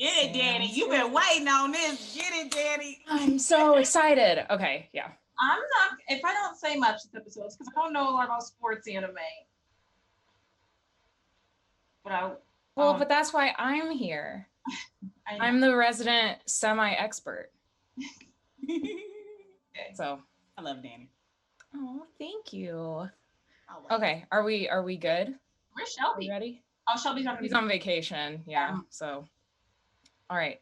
Get it, Danny. You've been waiting on this. Get it, Danny. I'm so excited. Okay, yeah. I'm not, if I don't say much this episode, it's because I don't know a lot about sports anime. But but that's why I'm here. I'm the resident semi-expert. So I love Danny. Oh, thank you. Okay, are we good? Where's Shelby? Are we ready? Oh, Shelby's on vacation. Yeah. So, all right.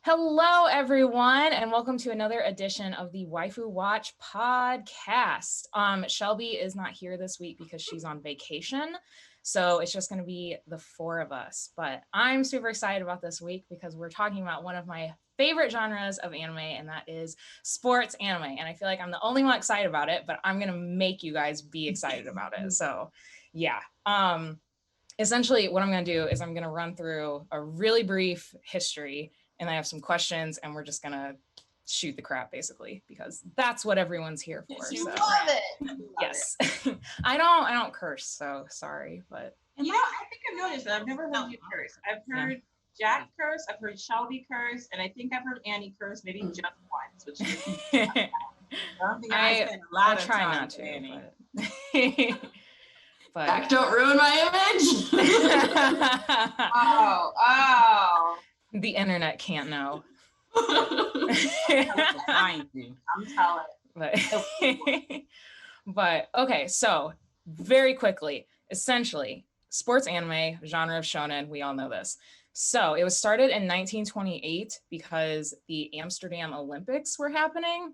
Hello, everyone, and welcome to another edition of the Waifu Watch podcast. Shelby is not here this week because she's on vacation, so it's just going to be the four of us. But I'm super excited about this week because we're talking about one of my favorite genres of anime, and that is sports anime. And I feel like I'm the only one excited about it, but I'm going to make you guys be excited about it. So, yeah. Essentially, what I'm going to do is I'm going to run through a really brief history, and I have some questions, and we're just going to shoot the crap, basically, because that's what everyone's here for. You so. love it. Yes. I don't curse, so sorry, but. You know, I think I've noticed that. I've never heard you curse. I've heard Jack curse, I've heard Shelby curse, and I think I've heard Annie curse maybe just once, which is I don't think I spent a lot of try time not to, Annie. But Jack, don't ruin my image. Oh. The internet can't know. I'm telling. But okay, so very quickly, essentially, sports anime, genre of shonen, we all know this. So it was started in 1928 because the Amsterdam Olympics were happening.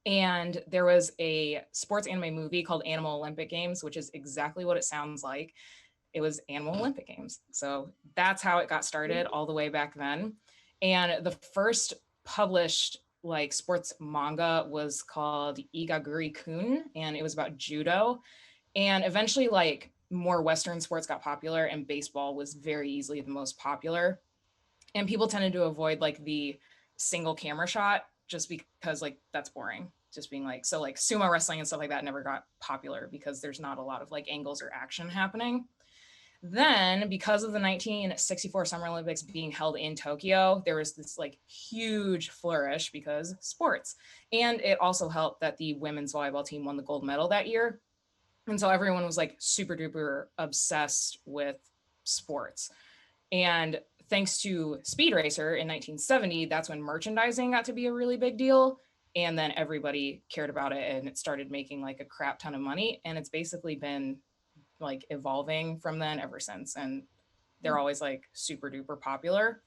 And there was a sports anime movie called Animal Olympic Games, which is exactly what it sounds like. It was Animal Olympic Games. So that's how it got started all the way back then. And the first published like sports manga was called Igaguri-kun, and it was about judo. And eventually like more Western sports got popular, and baseball was very easily the most popular. And people tended to avoid like the single camera shot just because like that's boring, just being like, so like sumo wrestling and stuff like that never got popular because there's not a lot of like angles or action happening. Then because of the 1964 Summer Olympics being held in Tokyo, there was this like huge flourish because sports. And it also helped that the women's volleyball team won the gold medal that year. And so everyone was like super duper obsessed with sports. And thanks to Speed Racer in 1970, that's when merchandising got to be a really big deal. And then everybody cared about it, and it started making like a crap ton of money. And it's basically been like evolving from then ever since. And they're always like super duper popular.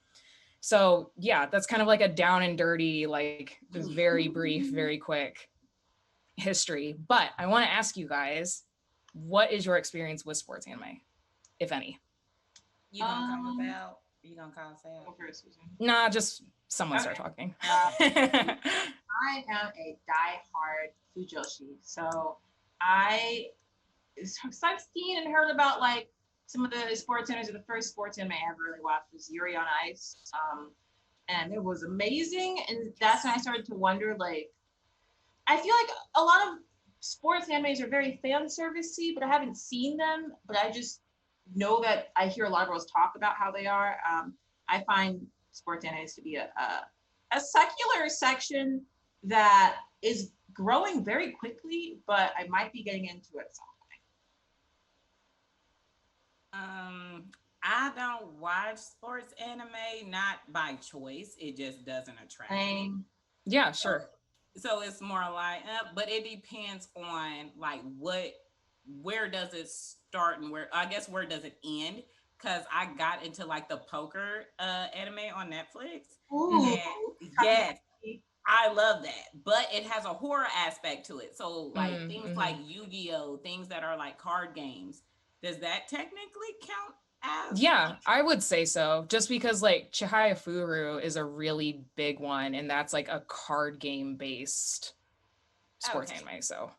So yeah, that's kind of like a down and dirty, like just very brief, very quick history. But I want to ask you guys, what is your experience with sports anime, if any? You gonna come about? You gonna call us out? Nah, just someone start talking. I am a diehard Fujoshi. So I've seen and heard about like some of the sports animes. The first sports anime I ever really watched was Yuri on Ice. And it was amazing. And that's when I started to wonder, like, I feel like a lot of sports animes are very fan servicey, but I haven't seen them. But I just know that I hear a lot of girls talk about how they are. I find sports animes to be a secular section that is growing very quickly, but I might be getting into it at some point. I don't watch sports anime, not by choice. It just doesn't attract me. Yeah, sure. So it's more like, but it depends on like where does it start and where does it end? Because I got into like the poker anime on Netflix. Ooh. Yes, I love that, but it has a horror aspect to it. So like things like Yu-Gi-Oh, things that are like card games, does that technically count as? Yeah, I would say so. Just because like Chihaya Furu is a really big one, and that's like a card game based sports anime. So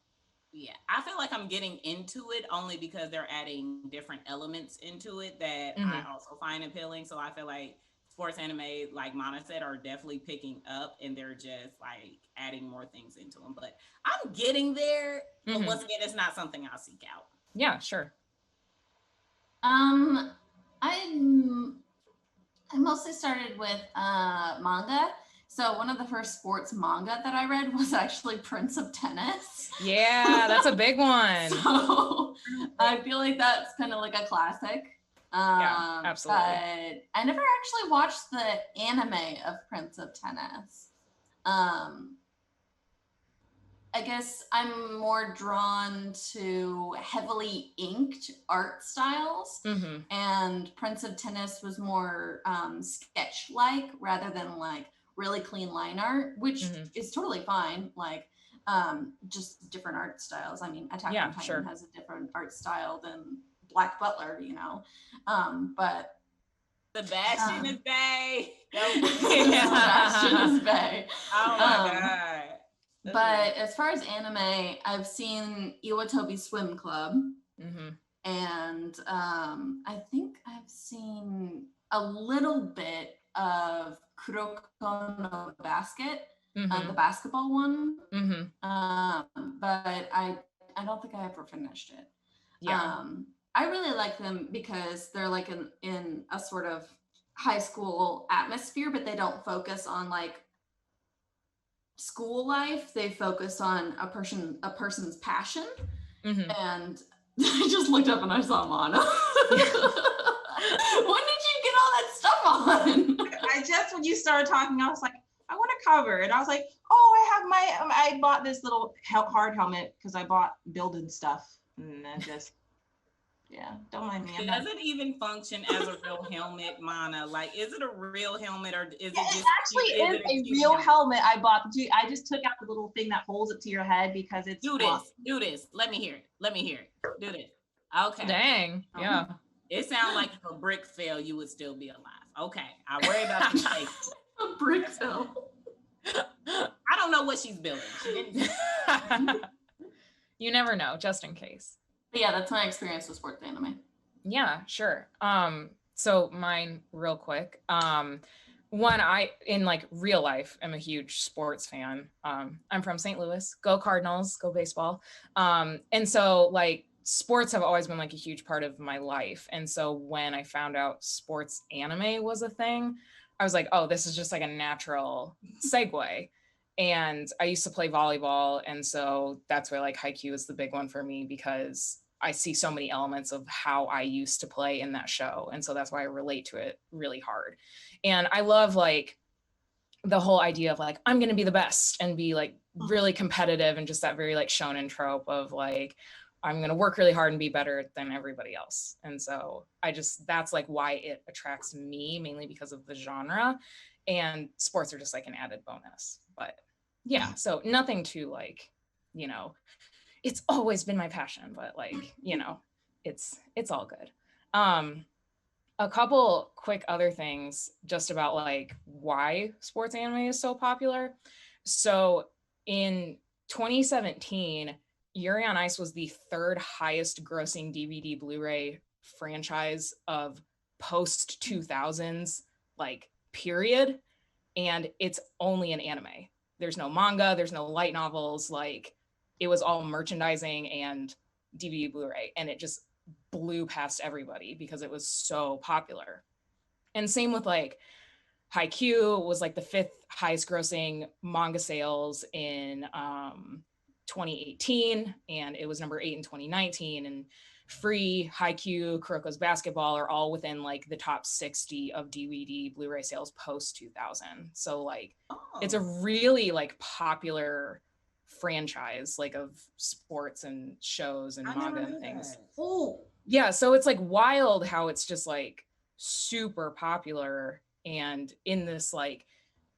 yeah, I feel like I'm getting into it only because they're adding different elements into it that I also find appealing. So I feel like sports anime, like Mana said, are definitely picking up, and they're just like adding more things into them. But I'm getting there. But once again, it's not something I'll seek out. Yeah, sure. I mostly started with manga. So one of the first sports manga that I read was actually Prince of Tennis. Yeah, that's a big one. So I feel like that's kind of like a classic. Yeah, absolutely. But I never actually watched the anime of Prince of Tennis. I guess I'm more drawn to heavily inked art styles, and Prince of Tennis was more sketch-like rather than like really clean line art, which is totally fine. Like just different art styles. I mean, Attack on Titan has a different art style than Black Butler, you know, but Sebastian is bae. Sebastian is bae. Oh my god. But as far as anime, I've seen Iwatobi Swim Club, and I think I've seen a little bit of Kuroko no Basket, the basketball one, but I don't think I ever finished it. Yeah. I really like them because they're like in a sort of high school atmosphere, but they don't focus on like school life. They focus on a person's passion. And I just looked up and I saw Mana. When did you get all that stuff on? I just, when you started talking, I was like, I want a cover. And I was like, oh, I bought this little hard helmet because I bought building stuff. And I just, yeah, don't mind me. Does it even function as a real helmet, Mana? Like, is it a real helmet or is it just? It actually is a real helmet I bought. I just took out the little thing that holds it to your head because it's. Do this. Let me hear it. Do this. Okay. Dang. Yeah. It sounds like if a brick fell, you would still be alive. Okay. I worry about the face. A brick fell. I don't know what she's building. You never know, just in case. But yeah, that's my experience with sports anime. Yeah, sure. So mine real quick. One, I in like real life am a huge sports fan. I'm from St. Louis. Go Cardinals, go baseball. And so like sports have always been like a huge part of my life. And so when I found out sports anime was a thing, I was like, oh, this is just like a natural segue. And I used to play volleyball. And so that's where like Haikyuu is the big one for me because I see so many elements of how I used to play in that show. And so that's why I relate to it really hard. And I love like the whole idea of like, I'm going to be the best and be like really competitive and just that very like shonen trope of like, I'm going to work really hard and be better than everybody else. And so that's like why it attracts me, mainly because of the genre, and sports are just like an added bonus. But yeah, so nothing too like, you know, it's always been my passion, but like, you know, it's all good. A couple quick other things just about like why sports anime is so popular. So in 2017, Yuri on Ice was the third highest grossing DVD Blu-ray franchise of post 2000s, like period. And it's only an anime. There's no manga, there's no light novels. Like it was all merchandising and DVD Blu-ray. And it just blew past everybody because it was so popular. And same with like Haikyuu was like the fifth highest grossing manga sales in 2018, and it was number 8 in 2019. And Free, Haikyuu, Kuroko's Basketball are all within like the top 60 of DVD Blu-ray sales post 2000. So like it's a really like popular franchise like of sports and shows and manga and things. Oh yeah, so it's like wild how it's just like super popular and in this like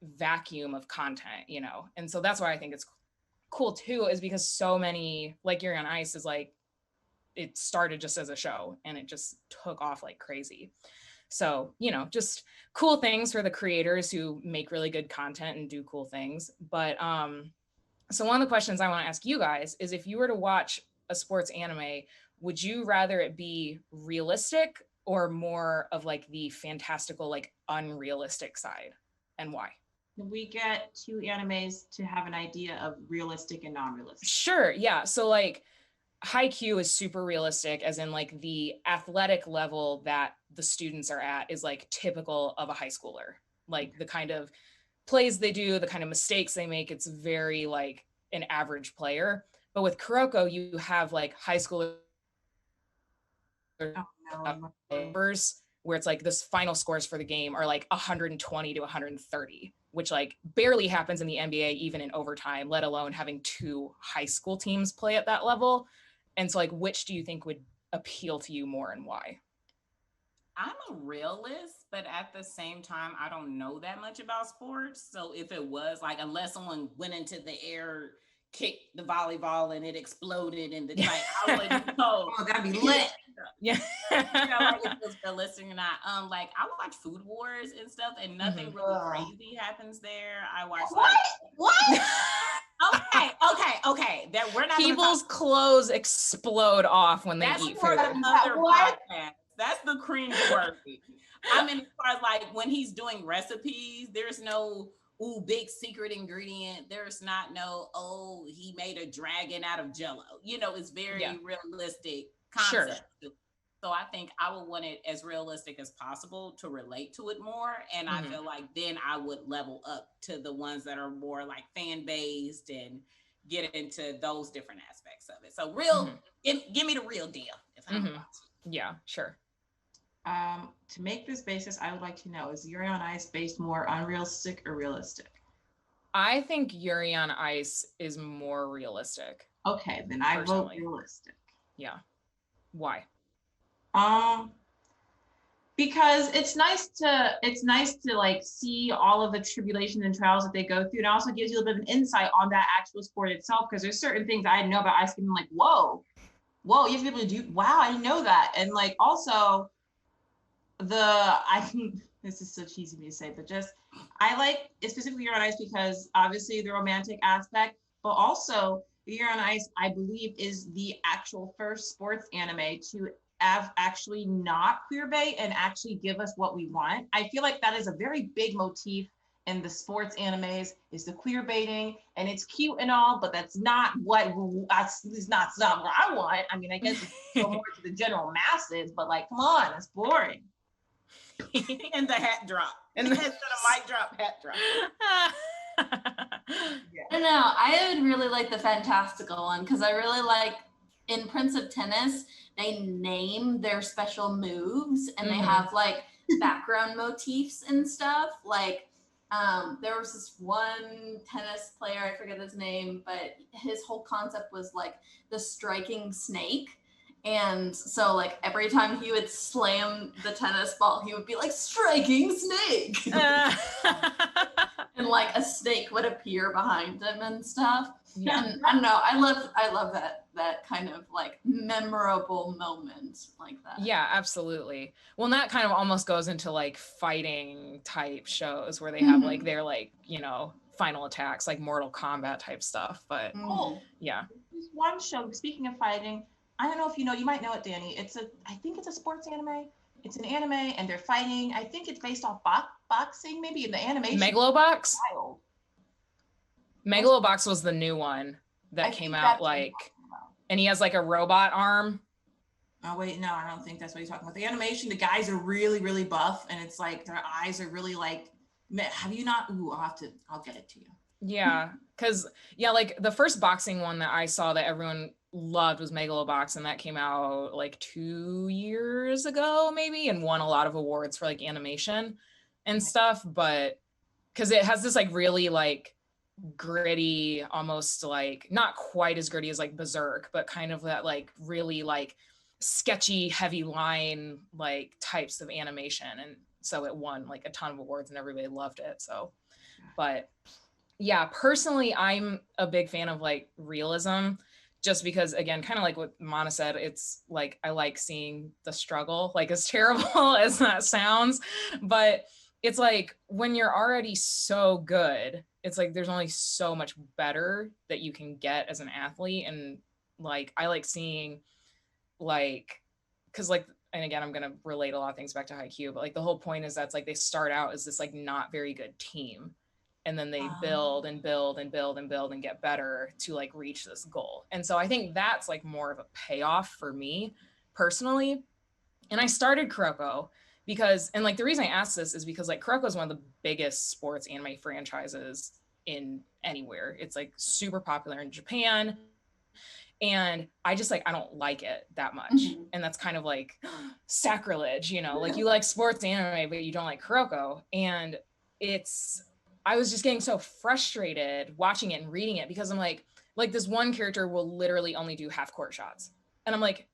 vacuum of content, you know. And so that's why I think it's cool too, is because so many, like Yuri on Ice is like, it started just as a show and it just took off like crazy. So, you know, just cool things for the creators who make really good content and do cool things. But so one of the questions I want to ask you guys is, if you were to watch a sports anime, would you rather it be realistic or more of like the fantastical, like unrealistic side, and why? We get two animes to have an idea of realistic and non-realistic. Sure. Yeah. So like Haikyuu is super realistic, as in like the athletic level that the students are at is like typical of a high schooler. Like the kind of plays they do, the kind of mistakes they make, it's very like an average player. But with Kuroko, you have like high schoolers where it's like this final scores for the game are like 120 to 130, which like barely happens in the NBA, even in overtime, let alone having two high school teams play at that level. And so like, which do you think would appeal to you more and why? I'm a realist, but at the same time, I don't know that much about sports. So if it was like, unless someone went into the air, kicked the volleyball and it exploded and the like, I wouldn't know. Oh, that'd be lit. Yeah. Like if it was realistic or not. Like I watch Food Wars and stuff, and nothing really crazy happens there. I watch what? Okay. That we're not. People's clothes explode off when they eat food. Another podcast. That's the cringe worthy. I mean, as far as like when he's doing recipes, there's no big secret ingredient. There's not no he made a dragon out of Jello. It's very realistic concept. Sure. So I think I would want it as realistic as possible to relate to it more. And I feel like then I would level up to the ones that are more like fan based and get into those different aspects of it. So give me the real deal. If I'm Yeah, sure. To make this basis, I would like to know, is Yuri on Ice based more unrealistic or realistic? I think Yuri on Ice is more realistic. Okay, then I vote realistic. Yeah. Why? Because it's nice to like see all of the tribulations and trials that they go through. And it also gives you a bit of an insight on that actual sport itself, because there's certain things I didn't know about ice skating. Like, whoa, you have to be able to do, wow, I didn't know that. And like, also this is so cheesy of me to say, but just, I like specifically Yuri on Ice because obviously the romantic aspect, but also Yuri on Ice, I believe, is the actual first sports anime to have actually not queerbait and actually give us what we want. I feel like that is a very big motif in the sports animes, is the queer baiting, and it's cute and all, but that's not what it's not what I want. I mean, I guess it's go more to the general masses, but like, come on, that's boring. And the hat drop. And the mic drop, hat drop. I don't know. I would really like the fantastical one because I really like in Prince of Tennis, they name their special moves and they have like background motifs and stuff. Like there was this one tennis player, I forget his name, but his whole concept was like the striking snake. And so like every time he would slam the tennis ball, he would be like, striking snake. And like a snake would appear behind him and stuff. Yeah. And I don't know, I love that kind of like memorable moment like that. Yeah, absolutely. Well, and that kind of almost goes into like fighting type shows where they have like their like, final attacks, like Mortal Kombat type stuff. But yeah. There's one show, speaking of fighting, I don't know if you know, you might know it, Danny. I think it's a sports anime. It's an anime and they're fighting. I think it's based off boxing, maybe in the animation. Megalobox? Megalobox was the new one that came out like, and he has like a robot arm. Oh wait, no, I don't think that's what you're talking about. The animation, the guys are really, really buff and it's like their eyes are really like, have you not? Ooh, I'll get it to you. Yeah, because like the first boxing one that I saw that everyone loved was Megalobox, and that came out like 2 years ago maybe, and won a lot of awards for like animation and stuff. But because it has this like really like gritty, almost like not quite as gritty as like Berserk, but kind of that like really like sketchy, heavy line like types of animation, and so it won like a ton of awards and everybody loved it. So, but yeah, personally, I'm a big fan of like realism, just because, again, kind of like what Mana said, it's like, I like seeing the struggle, like as terrible as that sounds, but it's like when you're already so good, it's like there's only so much better that you can get as an athlete. And like, I like seeing like, because like, and again, I'm going to relate a lot of things back to Haikyuu, but like the whole point is that's like they start out as this like not very good team. and then they build and build and build and build and get better to like reach this goal. And so I think that's like more of a payoff for me personally. And I started Kuroko because, and like the reason I asked this is because like Kuroko is one of the biggest sports anime franchises in anywhere. It's like super popular in Japan. And I just like, I don't like it that much. Mm-hmm. And that's kind of like sacrilege, you know, like you like sports anime, but you don't like Kuroko. And I was just getting so frustrated watching it and reading it because I'm like this one character will literally only do half court shots. And I'm like,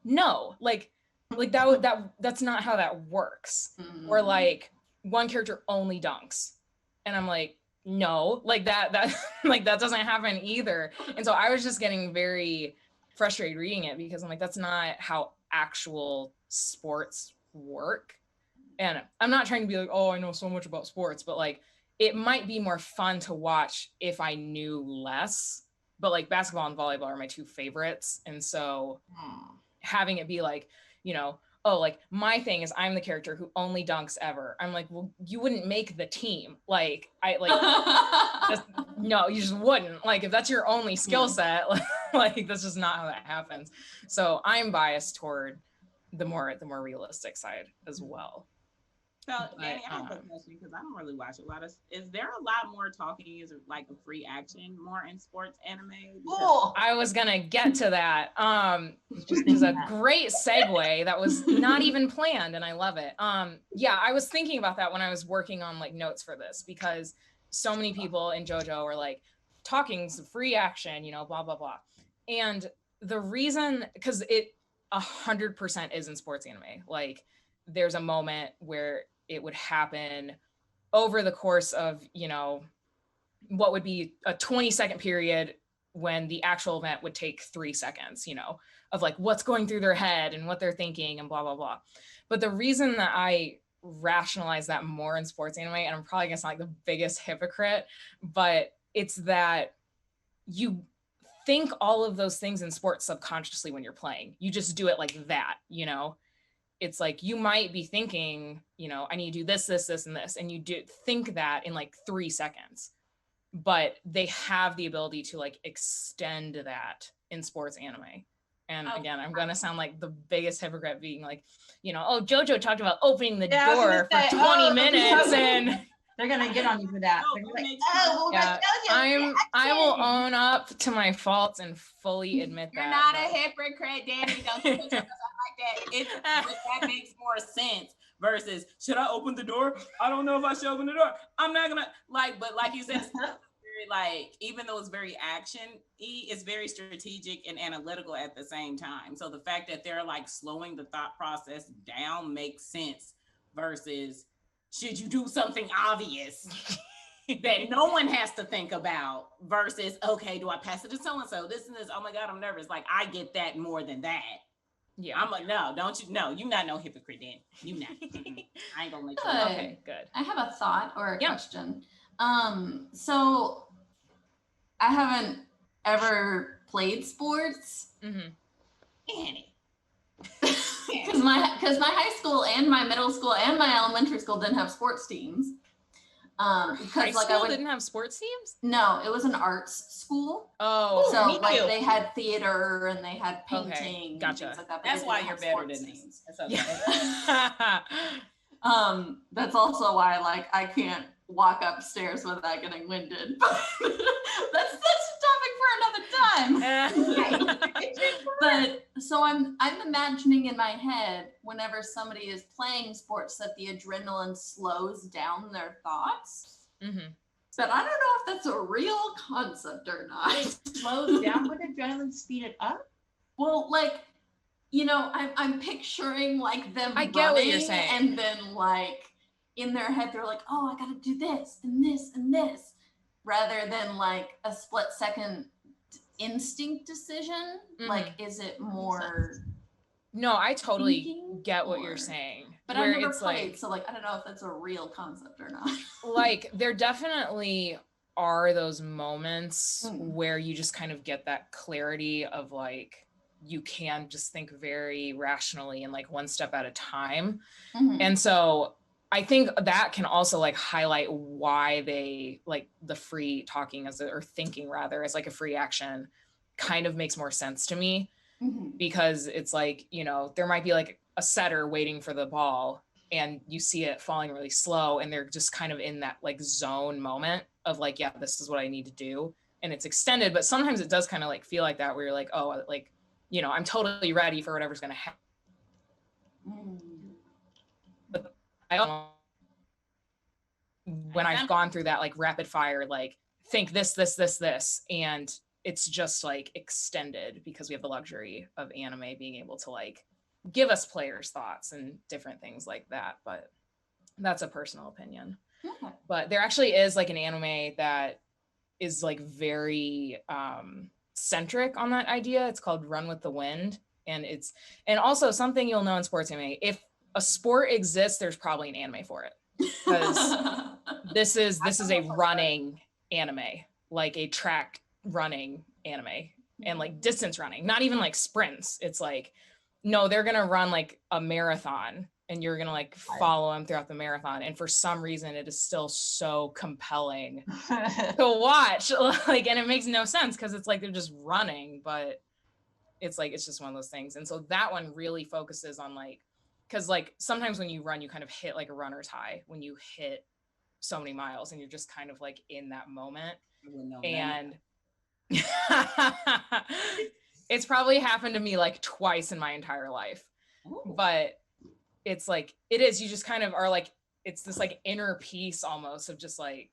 no, like that's not how that works. Mm-hmm. Or like one character only dunks. And I'm like, no, like that like that doesn't happen either. And so I was just getting very frustrated reading it because I'm like, that's not how actual sports work. And I'm not trying to be like, oh, I know so much about sports, but like it might be more fun to watch if I knew less. But like basketball and volleyball are my two favorites. And so having it be like, you know, oh, like my thing is I'm the character who only dunks ever. I'm like, well, you wouldn't make the team. Like no, you just wouldn't. Like if that's your only skill set, like that's just not how that happens. So I'm biased toward the more realistic side as well. So, Danny, I have a question because I don't really watch a lot of. Is there a lot more talking? Is it like a free action more in sports anime? Oh, I was gonna get to that. This is a great segue that was not even planned, and I love it. Yeah, I was thinking about that when I was working on like notes for this because so many people in JoJo are like talking's free action, you know, blah blah blah, and the reason because it 100% is in sports anime. Like, there's a moment where it would happen over the course of, you know, what would be a 20-second period when the actual event would take 3 seconds, you know, of like what's going through their head and what they're thinking and blah, blah, blah. But the reason that I rationalize that more in sports anime, and I'm probably gonna sound like the biggest hypocrite, but it's that you think all of those things in sports subconsciously when you're playing. You just do it like that, you know? It's like you might be thinking, you know, I need to do this, this, this, and this. And you do think that in like 3 seconds. But they have the ability to like extend that in sports anime. And again, I'm going to sound like the biggest hypocrite being like, you know, oh, JoJo talked about opening the door for 20 minutes and they're going to get on you for that. I will own up to my faults and fully admit You're that. You're not a hypocrite, Danny. Don't you put yourself like that. That makes more sense versus, should I open the door? I don't know if I should open the door. I'm not going to, like, but like you said, like, even though it's very action-y, it's very strategic and analytical at the same time. So the fact that they're like slowing the thought process down makes sense versus, should you do something obvious that no one has to think about versus, okay, do I pass it to so-and-so? This and this, oh my God, I'm nervous. Like, I get that more than that. Yeah. I'm like, no, don't you? No, you're not no hypocrite then. You not. I ain't gonna make you. Okay, good. I have a thought or a question. So I haven't ever played sports. Mm-hmm. Annie. Because my high school and my middle school and my elementary school didn't have sports teams. High school didn't have sports teams? No, it was an arts school. Oh, so like they had theater and they had painting. Okay, gotcha. And things like that. That's why you're better than me. That's okay. That's also why like I can't walk upstairs without getting winded. That's a topic for another time. But so I'm imagining in my head whenever somebody is playing sports that the adrenaline slows down their thoughts. Mm-hmm. But I don't know if that's a real concept or not. It slows down with adrenaline, speed it up? Well, like, you know, I'm picturing like them I get what you're saying. And then like in their head they're like, oh, I gotta do this and this and this, rather than like a split second instinct decision. Mm-hmm. Like, is it more? No, I totally get what you're saying. But I've never played, so like I don't know if that's a real concept or not. Like, there definitely are those moments where you just kind of get that clarity of like, you can just think very rationally and like one step at a time. Mm-hmm. And so I think that can also like highlight why they like the free talking or thinking rather as like a free action kind of makes more sense to me. Because it's like, you know, there might be like a setter waiting for the ball and you see it falling really slow and they're just kind of in that like zone moment of like, yeah, this is what I need to do. And it's extended, but sometimes it does kind of like feel like that where you're like, oh, like, you know, I'm totally ready for whatever's going to happen. But I don't, when I've gone through that like rapid fire, like think this, and it's just like extended because we have the luxury of anime being able to like give us players' thoughts and different things like that. But that's a personal opinion. But there actually is like an anime that is like very centric on that idea. It's called Run with the Wind. And also something you'll know in sports anime, if a sport exists, there's probably an anime for it. Because this is a running anime, like a track running anime and like distance running, not even like sprints. It's like, no, they're gonna run like a marathon and you're gonna like follow them throughout the marathon. And for some reason it is still so compelling to watch. Like, and it makes no sense because it's like they're just running, but it's like it's just one of those things. And so that one really focuses on like, because like sometimes when you run, you kind of hit like a runner's high when you hit so many miles and you're just kind of like in that moment. And it's probably happened to me like twice in my entire life. Ooh. But it's like, it is, you just kind of are like, it's this like inner peace almost of just like,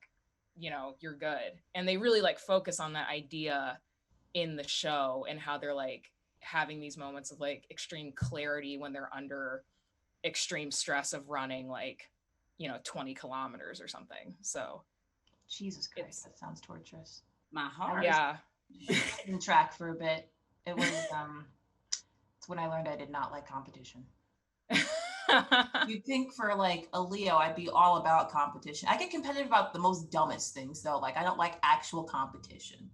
you know, you're good. And they really like focus on that idea in the show and how they're like having these moments of like extreme clarity when they're under extreme stress of running like, you know, 20 kilometers or something. So Jesus Christ, that sounds torturous. My heart. Yeah. In track for a bit. It was it's when I learned I did not like competition. You'd think for like a Leo, I'd be all about competition. I get competitive about the most dumbest things though. Like I don't like actual competition.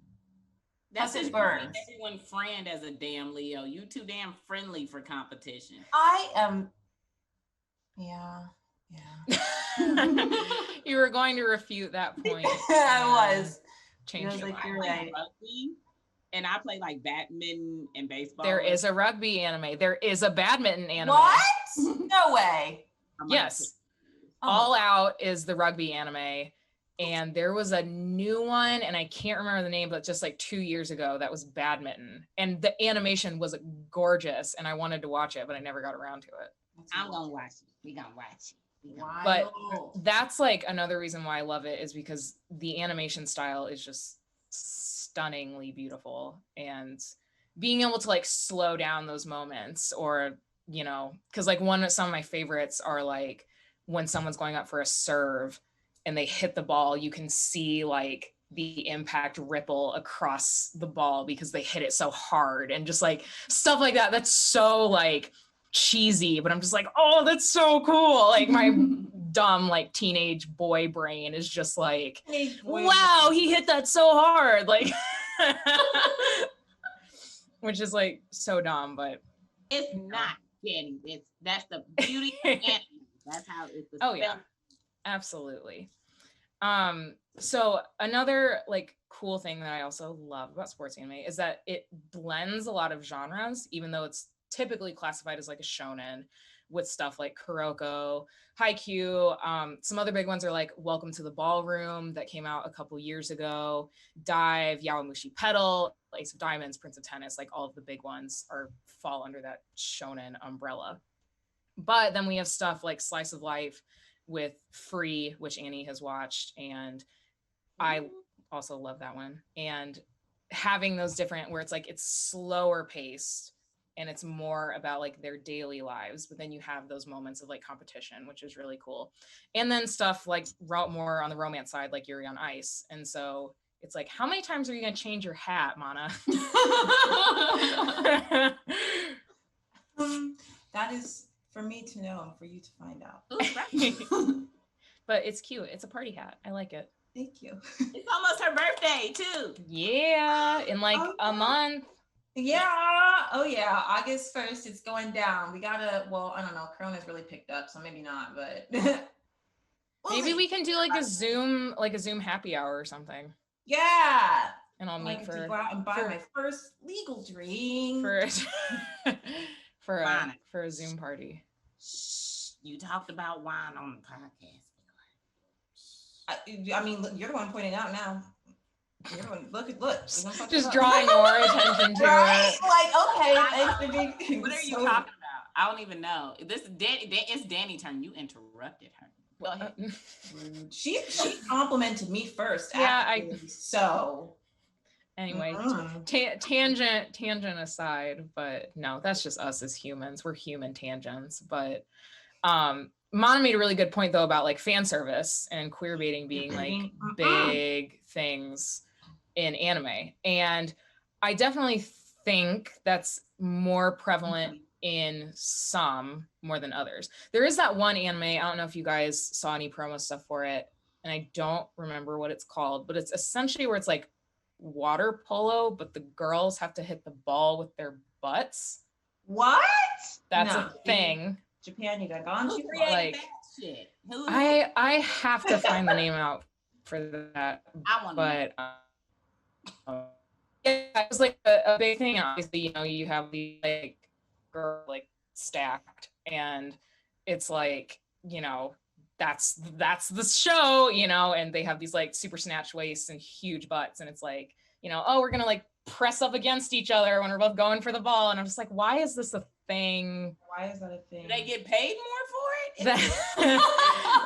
That's it burns. Everyone friend as a damn Leo. You too damn friendly for competition. I am. Yeah. You were going to refute that point. I was. Change your like, mind. Right. Rugby, and I play like badminton and baseball. There is a rugby anime. There is a badminton anime. What? No way. Yes. All Out is the rugby anime. And there was a new one, and I can't remember the name, but just like 2 years ago, that was badminton. And the animation was gorgeous, and I wanted to watch it, but I never got around to it. I'm going to watch it. We're going to watch it. But that's like another reason why I love it is because the animation style is just stunningly beautiful, and being able to like slow down those moments, or, you know, because like some of my favorites are like when someone's going up for a serve and they hit the ball, you can see like the impact ripple across the ball because they hit it so hard, and just like stuff like that. That's so like cheesy, but I'm just like, oh, that's so cool. Like my dumb like teenage boy brain is just like, wow, he hit that so hard, like which is like so dumb, but it's not Danny. That's the beauty of anime. That's how it's. Oh yeah, absolutely. So another like cool thing that I also love about sports anime is that it blends a lot of genres, even though it's typically classified as like a shonen, with stuff like Kuroko, Haikyuu. Some other big ones are like Welcome to the Ballroom that came out a couple years ago, Dive, Yawamushi Pedal, Ace of Diamonds, Prince of Tennis. Like all of the big ones fall under that shonen umbrella. But then we have stuff like Slice of Life with Free, which Annie has watched, and I also love that one. And having those different, where it's like it's slower paced and it's more about like their daily lives, but then you have those moments of like competition, which is really cool. And then stuff like more on the romance side, like Yuri on Ice. And so it's like, how many times are you going to change your hat, Mana? That is for me to know and for you to find out. But it's cute. It's a party hat. I like it. Thank you. It's almost her birthday too. Yeah, in like a month. Yeah. Oh yeah. August 1st, it's going down. We gotta, well, I don't know. Corona's really picked up, so maybe not, but Maybe we can do like a Zoom happy hour or something. Yeah. And I'll meet for go out and buy my first legal drink for a Zoom party. Shh, you talked about wine on the podcast. I mean, look, you're the one pointing out now. You're the one, look. Just drawing more attention to it. Like, okay, thanks for being. What are you talking about? I don't even know. This is Danny. It's Danny's turn. You interrupted her. Go ahead. She complimented me first. Yeah, actually, so. Anyway, tangent aside, but no, that's just us as humans. We're human tangents. But Mana made a really good point though about like fan service and queer baiting being like big things in anime. And I definitely think that's more prevalent in some more than others. There is that one anime, I don't know if you guys saw any promo stuff for it, and I don't remember what it's called, but it's essentially where it's like water polo, but the girls have to hit the ball with their butts. What? That's a thing. Japan, you got gone to like shit. I have to find the name out for that. But yeah, it was like a big thing. Obviously, you know, you have the like girl like stacked, and it's like, you know, that's the show, you know, and they have these like super snatched waists and huge butts, and it's like, you know, oh, we're gonna like press up against each other when we're both going for the ball, and I'm just like, why is this a thing? Why is that a thing? Do they get paid more for it?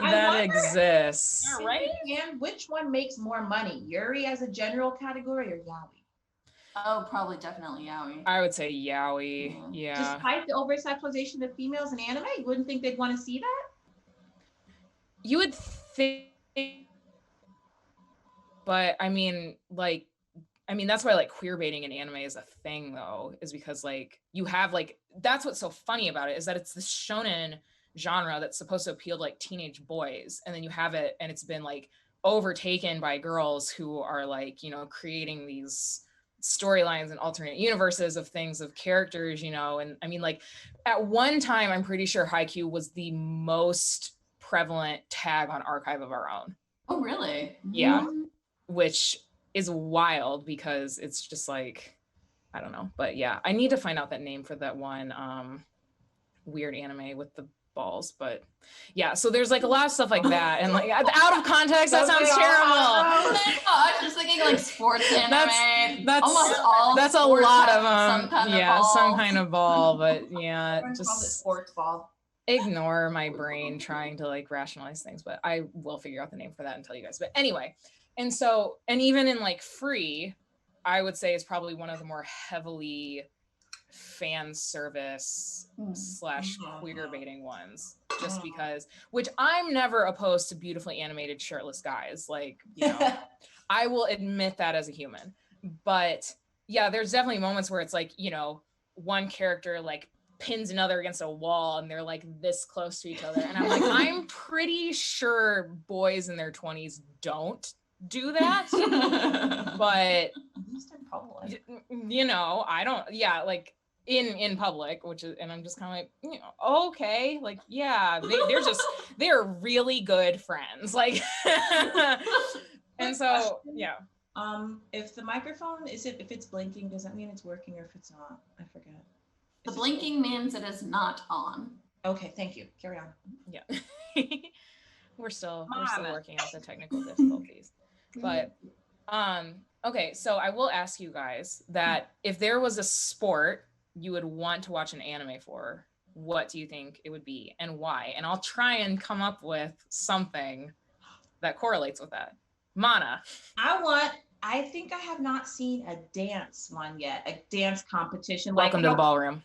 That exists. Right? And which one makes more money, Yuri as a general category or yaoi? Oh, probably definitely yaoi. I would say yaoi. Yeah. Despite the oversexualization of females in anime, you wouldn't think they'd want to see that? You would think, but I mean, that's why like queer baiting in anime is a thing though, is because like you have like, that's what's so funny about it, is that it's this shonen genre that's supposed to appeal to like teenage boys, and then you have it and it's been like overtaken by girls who are like, you know, creating these storylines and alternate universes of things, of characters, you know. And I mean, like at one time, I'm pretty sure Haikyuu was the most prevalent tag on Archive of Our Own. Oh, really? Yeah. Mm-hmm. Which is wild because it's just like, I don't know. But yeah, I need to find out that name for that one weird anime with the balls. But yeah, so there's like a lot of stuff like that, and like out of context, that sounds terrible. I was just thinking like sports anime. That's almost all. That's a lot of them. Some kind of ball. But yeah, just sports ball. Ignore my brain trying to like rationalize things, but I will figure out the name for that and tell you guys. But anyway, and even in like Free, I would say is probably one of the more heavily fan service / queer baiting ones, just because, which I'm never opposed to beautifully animated shirtless guys, like, you know. I will admit that as a human. But yeah, there's definitely moments where it's like, you know, one character like pins another against a wall and they're like this close to each other, and I'm like, I'm pretty sure boys in their 20s don't do that. But at least in public, you know, I don't, yeah, like in public, which is, and I'm just kind of like, you know, okay, like, yeah, they're really good friends, like. And so yeah, if the microphone if it's blinking, does that mean it's working, or if it's not? I forget. The blinking means it is not on. Okay, thank you, carry on. Yeah. we're still working out the technical difficulties. But okay, so I will ask you guys that if there was a sport you would want to watch an anime for, what do you think it would be and why? And I'll try and come up with something that correlates with that. Mana. I think I have not seen a dance one yet, a dance competition. Welcome to the ballroom.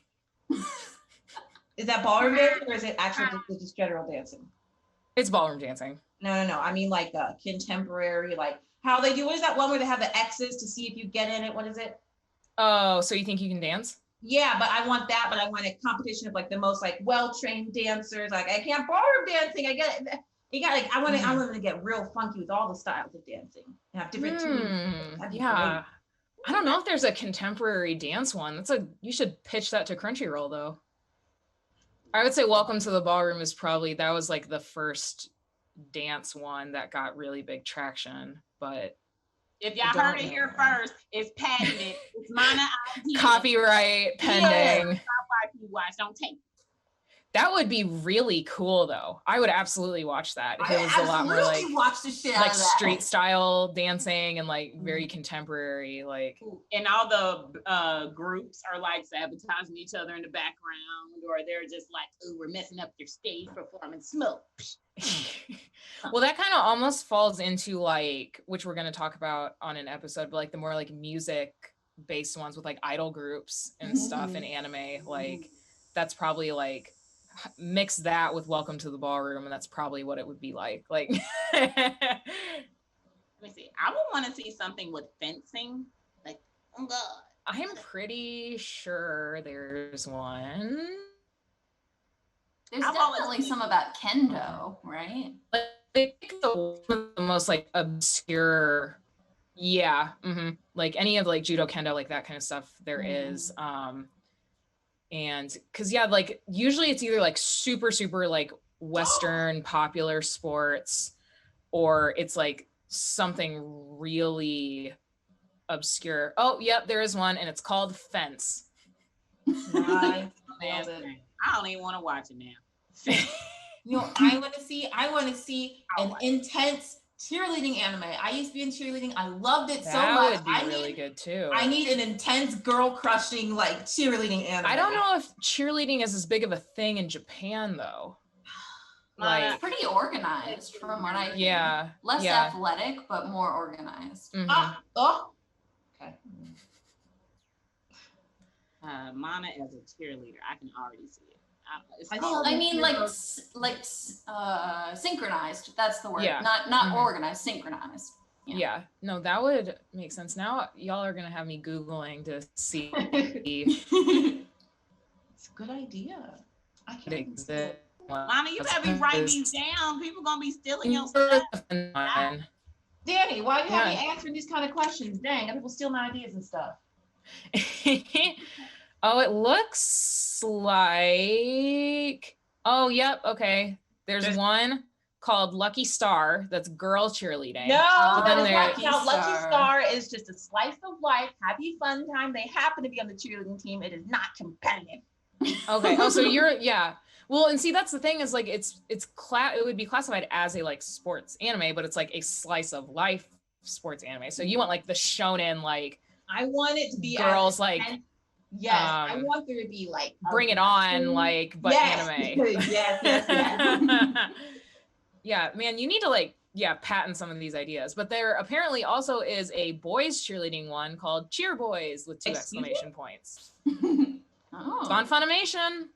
Is that ballroom dancing, or is it actually just general dancing? It's ballroom dancing. No. I mean like the contemporary, like how they do, what is that one where they have the X's to see if you get in it? What is it? Oh, so you think you can dance? Yeah, but I want that, but I want a competition of like the most like well-trained dancers. Like, I can't ballroom dancing. I get it. You got like, I want them to get real funky with all the styles of dancing. And have different teams. Yeah. Great. I don't know if there's a contemporary dance one. You should pitch that to Crunchyroll though. I would say Welcome to the Ballroom is probably, that was like the first dance one that got really big traction, but if y'all heard it here first, it's patented. It's Mana-ID. Copyright pending. Yeah. Watch, don't take it. That would be really cool, though. I would absolutely watch that. If it was a lot more like watch the shit like out of that. street style dancing and like very contemporary, like. And all the groups are like sabotaging each other in the background, or they're just like, "Oh, we're messing up your stage performance." Smoke. Well, that kind of almost falls into like, which we're going to talk about on an episode, but like the more like music based ones with like idol groups and stuff in anime, like that's probably like mix that with Welcome to the Ballroom, and that's probably what it would be like. Let me see. I would want to see something with fencing. Like, oh god. I'm pretty sure there's one. There's definitely some about kendo, right? Like the most like obscure, like any of like judo, kendo, like that kind of stuff there is. And because like usually it's either like super like Western popular sports, or it's like something really obscure. Oh, yep, there is one, and it's called Fence. I don't even want to watch it now. I want to see an intense cheerleading anime. I used to be in cheerleading. I loved it so much. That would be really good too. I need an intense girl crushing like cheerleading anime. I don't know if cheerleading is as big of a thing in Japan though. Like pretty organized from what I hear. Less athletic, but more organized. Okay. Mana as a cheerleader, I can already see it. I mean, like synchronized. That's the word. Not organized. Synchronized. Yeah. No, that would make sense. Now y'all are gonna have me Googling to see. It's a good idea. I can't exist. Mana, you better be writing these down. People gonna be stealing your stuff. Danny, why you have me answering these kind of questions? Dang, people steal my ideas and stuff. Oh, it looks like. Oh, yep. Okay. There's one called Lucky Star that's girl cheerleading. No, Lucky Star is just a slice of life, happy fun time. They happen to be on the cheerleading team. It is not competitive. Okay. Oh, so you're Well, and see, that's the thing is like it would be classified as a like sports anime, but it's like a slice of life sports anime. So you want like the shonen, like I want it to be girls like yes, I want there to be like Bring It On, like, but anime. yes. Yeah, man, you need to like patent some of these ideas. But there apparently also is a boys cheerleading one called Cheer Boys with 2 exclamation points. It's on Funimation.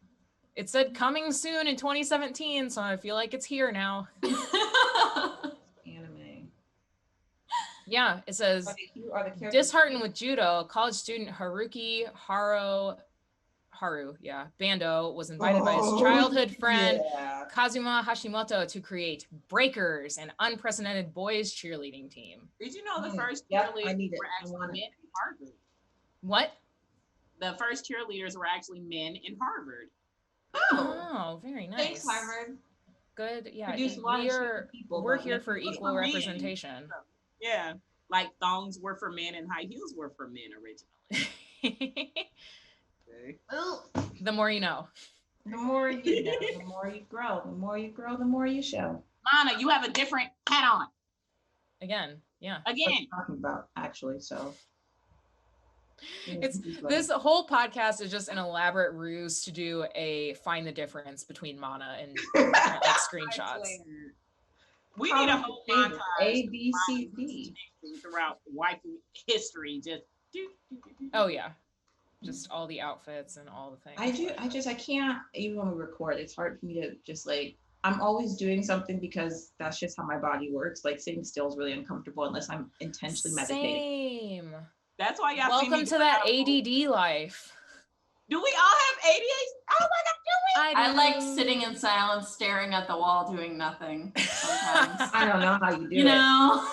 It said coming soon in 2017, so I feel like it's here now. Anime. Yeah, it says, disheartened with judo, college student Haruki Haru, Bando was invited by his childhood friend Kazuma Hashimoto to create Breakers, an unprecedented boys cheerleading team. Did you know the first cheerleaders were actually men in Harvard? What? The first cheerleaders were actually men in Harvard. Oh, very nice. Thanks, Harvard. Good. Yeah, we're here for equal representation. Yeah, like thongs were for men and high heels were for men originally. The more you know. The more you know, the more you grow. The more you grow, the more you show. Mana, you have a different hat on. Again. Again. What are you talking about, actually, so. This whole podcast is just an elaborate ruse to do a find the difference between Mana and like screenshots. We need a whole montage A, B, C, D throughout waifu history. Just all the outfits and all the things. I can't, even when we record, it's hard for me to just like, I'm always doing something because that's just how my body works. Like sitting still is really uncomfortable unless I'm intentionally meditating. Same. That's why y'all welcome to that ADD life. Do we all have ADHD? Oh my God, I like sitting in silence, staring at the wall, doing nothing sometimes. I don't know how you do it. You know?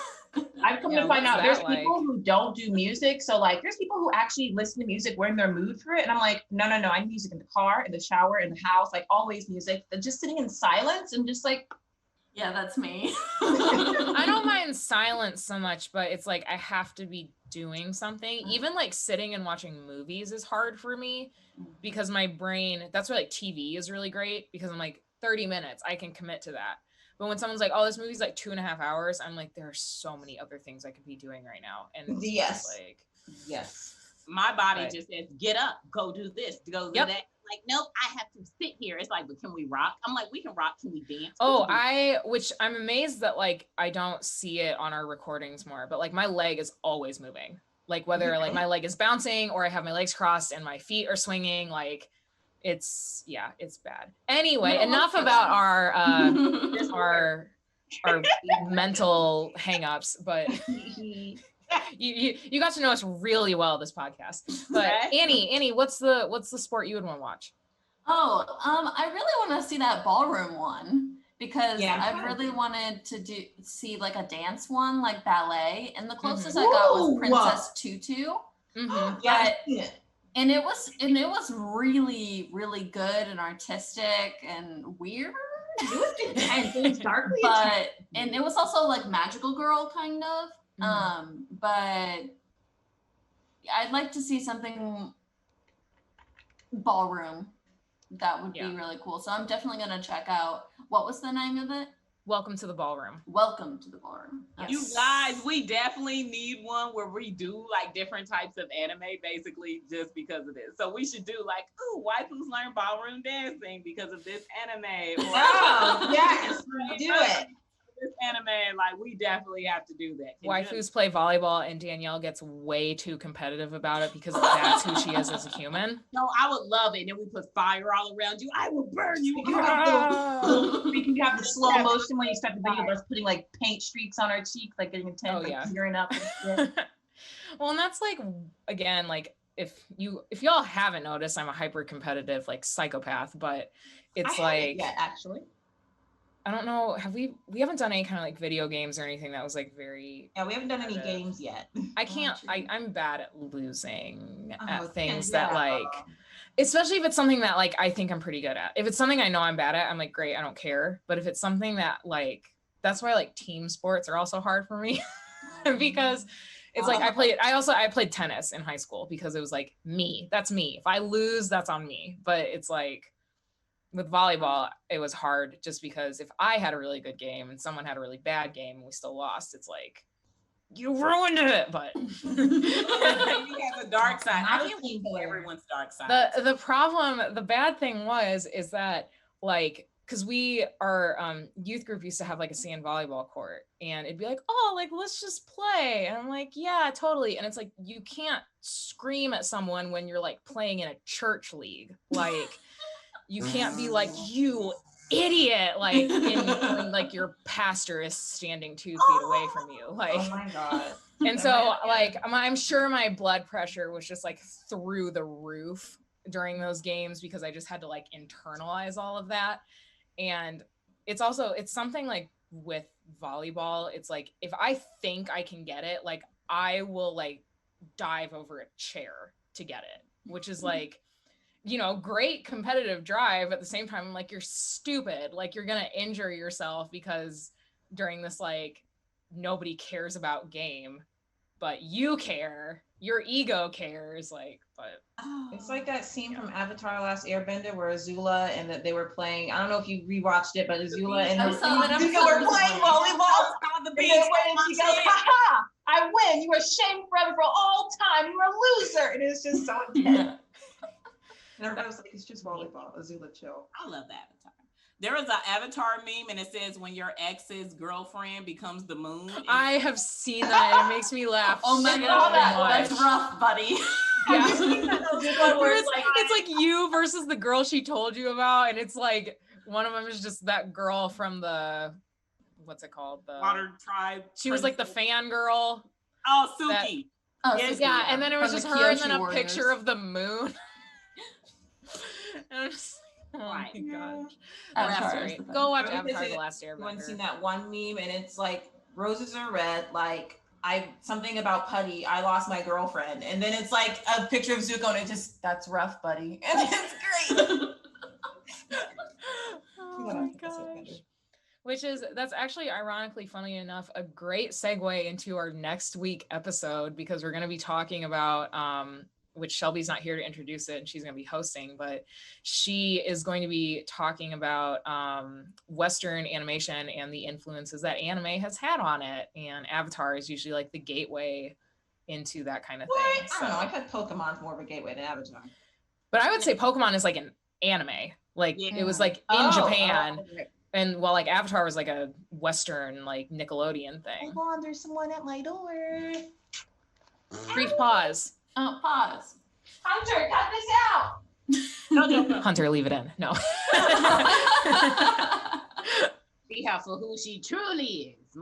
I've come to find out there's people who don't do music. So like there's people who actually listen to music, we're in their mood for it. And I'm like, no, I need music in the car, in the shower, in the house, like always music. Just sitting in silence and just like Yeah, that's me. I don't mind silence so much, but it's like I have to be doing something. Even like sitting and watching movies is hard for me because my brain, that's why like TV is really great because I'm like 30 minutes, I can commit to that. But when someone's like, oh, this movie's like 2.5 hours, I'm like, there are so many other things I could be doing right now. And it's Yes. just like, yes. My body just says, get up, go do this, go do Yep. that. Like, nope, I have to sit here. It's like, but can we rock? I'm like, we can rock. Can we dance? oh, which I'm amazed that like I don't see it on our recordings more, but like my leg is always moving. Like whether like my leg is bouncing or I have my legs crossed and my feet are swinging, like it's bad. Anyway, enough about our mental hangups, but you got to know us really well this podcast. But Annie, what's the sport you would want to watch? Oh, I really want to see that ballroom one because I really wanted to see like a dance one, like ballet, and the closest I got was Princess Tutu. And it was really, really good and artistic and weird. It was intense. It was darkly and it was also like magical girl kind of. But I'd like to see something ballroom. That would be really cool. So I'm definitely going to check out. What was the name of it? Welcome to the Ballroom. Welcome to the Ballroom. Yes. You guys, we definitely need one where we do like different types of anime, basically just because of this. So we should do like, ooh, waifus learn ballroom dancing because of this anime. Or, yes, do it. This anime, like we definitely have to do that. Waifus play volleyball and Danielle gets way too competitive about it because that's who she is as a human. No, I would love it. And then we put fire all around you. I will burn you. You have the slow motion when you start the video of us putting like paint streaks on our cheeks, like getting intense, tearing up. Well, and that's like, again, like if y'all haven't noticed, I'm a hyper competitive like psychopath, but it's actually. I don't know. We haven't done any kind of like video games or anything that was like very. Yeah, we haven't done any games yet. I can't. I'm bad at losing at things that like, especially if it's something that like I think I'm pretty good at. If it's something I know I'm bad at, I'm like, great, I don't care. But if it's something that like, that's why like team sports are also hard for me because it's like I played tennis in high school because it was like me. That's me. If I lose, that's on me. But it's like. With volleyball, it was hard just because if I had a really good game and someone had a really bad game and we still lost, it's like, you ruined it. But you have a dark side. I can't everyone's dark side. The problem, the bad thing is that like, because our youth group used to have like a sand volleyball court and it'd be like, oh, like, let's just play. And I'm like, yeah, totally. And it's like, you can't scream at someone when you're like playing in a church league. Like, you can't be like, you idiot, like when like your pastor is standing 2 feet away from you. Like, oh my God. And so like, I'm sure my blood pressure was just like through the roof during those games because I just had to like internalize all of that. And it's something like with volleyball, it's like, if I think I can get it, like I will like dive over a chair to get it, which is like, you know, great competitive drive. At the same time, I'm like, you're stupid. Like you're going to injure yourself because during this, like, nobody cares about game, but you care, your ego cares. Like, but it's like that scene from Avatar: Last Airbender where Azula and that they were playing. I don't know if you rewatched it, but Azula and Zuko were playing volleyball on the beach. And she goes, "Ha! I win. You are shamed forever for all time. You are a loser." And it's just so intense. And everybody was like, it's just volleyball. Azula, chill. I love the Avatar. There was an Avatar meme and it says when your ex's girlfriend becomes the moon. I have seen that and it makes me laugh. Oh my God, that's rough, buddy. Yeah. It's like you versus the girl she told you about. And it's like, one of them is just that girl from the, what's it called? The Water Tribe. She was like the fan girl. Oh, Suki. Yeah, and then it was just her and then a picture of the moon. And I'm just like, oh my gosh. Avatar. Go watch Avatar: The Last Airbender. Everyone's seen that one meme and it's like roses are red, like something about Putty, I lost my girlfriend. And then it's like a picture of Zuko and it just, that's rough, buddy. And it's great. Oh my gosh. That's actually, ironically, funny enough, a great segue into our next week episode, because we're going to be talking about, which Shelby's not here to introduce it and she's going to be hosting, but she is going to be talking about Western animation and the influences that anime has had on it. And Avatar is usually like the gateway into that kind of thing. I don't know. I thought Pokemon's more of a gateway than Avatar. But I would say Pokemon is like an anime. Like it was like in Japan. And while like Avatar was like a Western, like Nickelodeon thing. Hold on, there's someone at my door. Brief pause. Oh, pause. Hunter, cut this out. No. Hunter, leave it in. No. See her for who she truly is.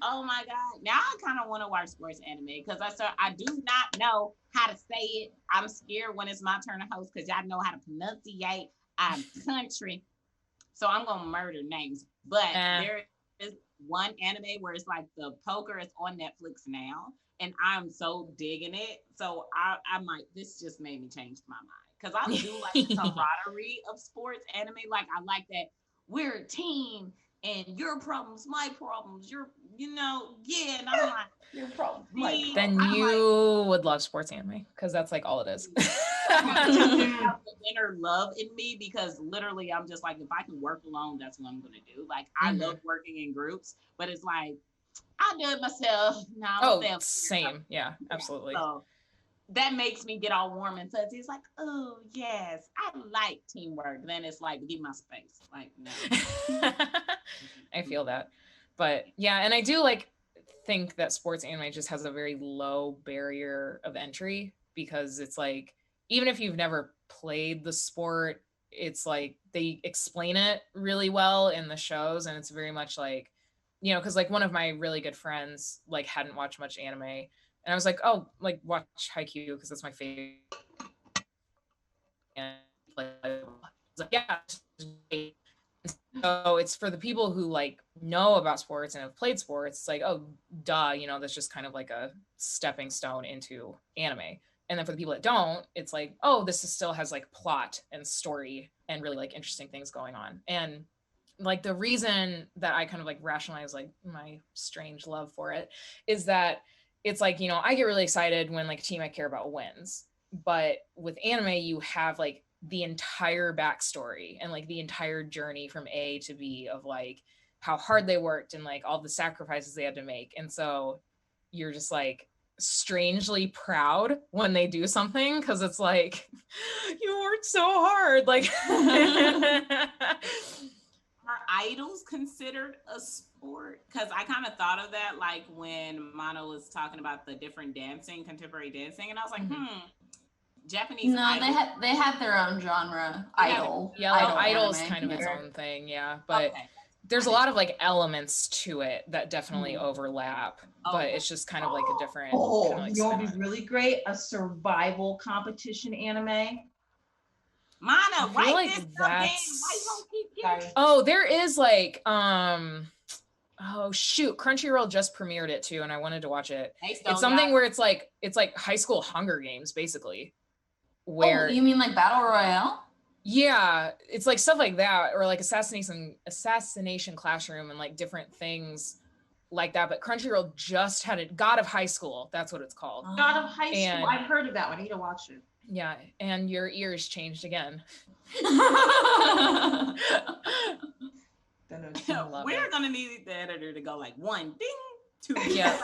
Oh my God. Now I kind of want to watch sports anime because I do not know how to say it. I'm scared when it's my turn to host because y'all know how to pronunciate. I'm country. So I'm going to murder names. But there is one anime where it's like the poker is on Netflix now. And I'm so digging it. So I might, this just made me change my mind. Because I do like the camaraderie of sports anime. Like I like that we're a team. And your problems, my problems, and I'm like, your problems, my problems. Then you would love sports anime, because that's like all it is. I have the inner love in me, because literally I'm just like, if I can work alone, that's what I'm going to do. Like, I love working in groups, but it's like, I do it myself. Same. Yeah, absolutely. So that makes me get all warm and fuzzy. It's like, oh, yes, I like teamwork. Then it's like, give my space. Like, no. I feel that. But yeah, and I do think that sports anime just has a very low barrier of entry, because it's like, even if you've never played the sport, it's like they explain it really well in the shows. And it's very much like, because like one of my really good friends like hadn't watched much anime. And I was like, oh, like watch Haikyuu because that's my favorite. And like, I was like, yeah. So it's for the people who like know about sports and have played sports. It's like, oh, duh, that's just kind of like a stepping stone into anime. And then for the people that don't, it's like, oh, this still has like plot and story and really like interesting things going on. And like the reason that I kind of like rationalize like my strange love for it is that it's like, I get really excited when like a team I care about wins. But with anime, you have like the entire backstory and like the entire journey from A to B of like how hard they worked and like all the sacrifices they had to make. And so you're just like strangely proud when they do something, because it's like, you worked so hard. Like, are idols considered a sport? Because I kind of thought of that like when Mana was talking about the different dancing, contemporary dancing, and I was like, Japanese. No, idols. they had their own genre. Idol. Yeah, like idol's kind of its own thing. Yeah, but there's a lot of like elements to it that definitely overlap. But it's just kind of like a different. Oh, kind of like you know what would be really great? A survival competition anime. Mana, write like this that's... Why you don't keep getting... Oh, there is like oh shoot, Crunchyroll just premiered it too, and I wanted to watch it. It's something where it's like high school Hunger Games, basically. Where you mean like Battle Royale? Yeah, it's like stuff like that, or like assassination classroom and like different things like that. But Crunchyroll just had it. God of High School, that's what it's called. God of High School. I've heard of that one. I need to watch it. Yeah, and your ears changed again. We're gonna need the editor to go like 1 ding, 2 yeah.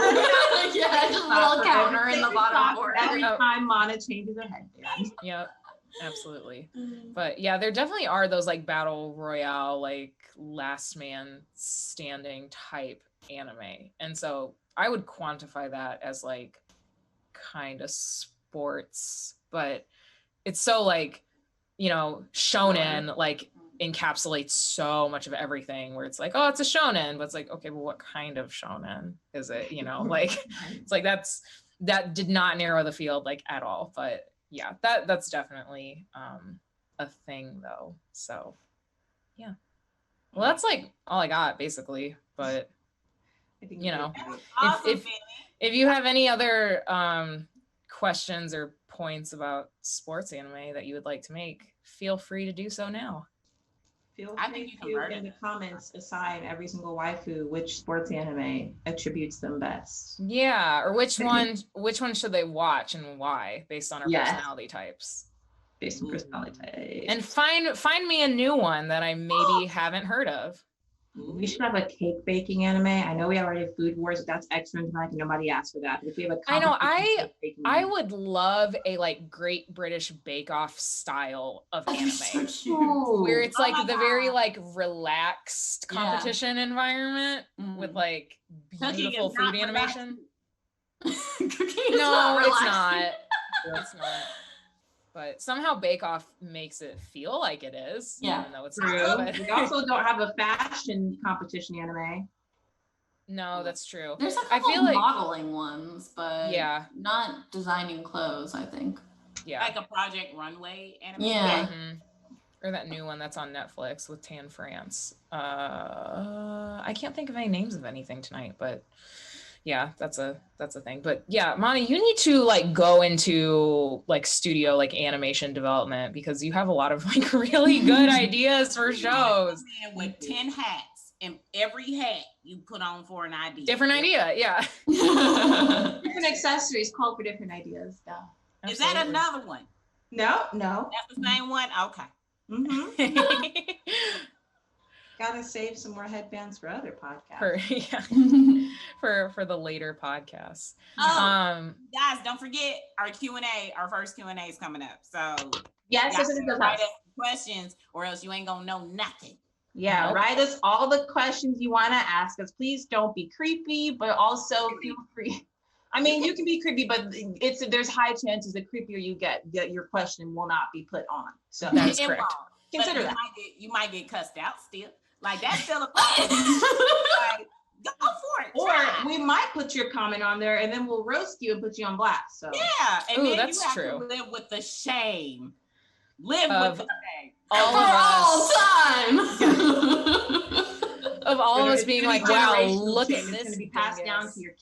Yeah, just a little counter in the bottom board. Every time Mana changes her headband. Yep, absolutely. But yeah, there definitely are those like battle royale, like last man standing type anime. And so I would quantify that as like kind of sports, but it's so like, shonen like encapsulates so much of everything, where it's like, oh, it's a shonen, but it's like, okay, well, what kind of shonen is it? Like it's like that did not narrow the field like at all. But yeah, that's definitely a thing though. So yeah, well, that's like all I got basically. But if you have any other questions or points about sports anime that you would like to make, feel free to do so now. Feel I free think you to converted in the it. comments assign every single waifu which sports anime attributes them best. Yeah, or which one should they watch and why, based on our Yes. personality types. Based on personality type. And find me a new one that I maybe haven't heard of. We should have a cake baking anime. I know we already have Food Wars, but that's extra and nobody asked for that. But if we have a I know, cake baking I anime. would love a like Great British Bake Off style of anime. So cute. Where it's like the God. very like relaxed competition environment with like beautiful food animation. Cooking is No, not it's relaxing. not. It's not. But somehow Bake Off makes it feel like it is. Yeah. Even though it's True. not. But We also don't have a fashion competition anime. no, that's true. There's a I couple feel like modeling ones, but yeah, not designing clothes, I think. yeah. Like a Project Runway anime. Yeah. Mhm. Or that new one that's on Netflix with Tan France. I can't think of any names of anything tonight, but yeah, that's a thing. But yeah, Mana, you need to like go into like studio like animation development because you have a lot of like really good ideas for shows. With 10 hats, and every hat you put on for an idea. Different idea, yeah. Different accessories call for different ideas. Yeah. Is that Absolutely. another one? No. That's the same one? Okay. Mm-hmm. Gotta save some more headbands for other podcasts. for the later podcasts. Oh, guys, don't forget our Q&A. Our first Q&A is coming up. So yes, write us questions, or else you ain't gonna know nothing. Yeah, Nope. write us all the questions you want to ask us. Please don't be creepy, but also feel free. I mean, you can be creepy, but there's high chances the creepier you get, that your question will not be put on. So That is It correct. won't. consider But that. you might get cussed out still. Like that's still a question. Like, go for it. Or try. we might put your comment on there and then we'll roast you and put you on blast. So Yeah, and Ooh, then that's you have true. to live with the shame. Live Of with the shame. all For of all us, time. of all of us It's being gonna like, be wow, generational look shame. at It's this. gonna be passed down dingus. to your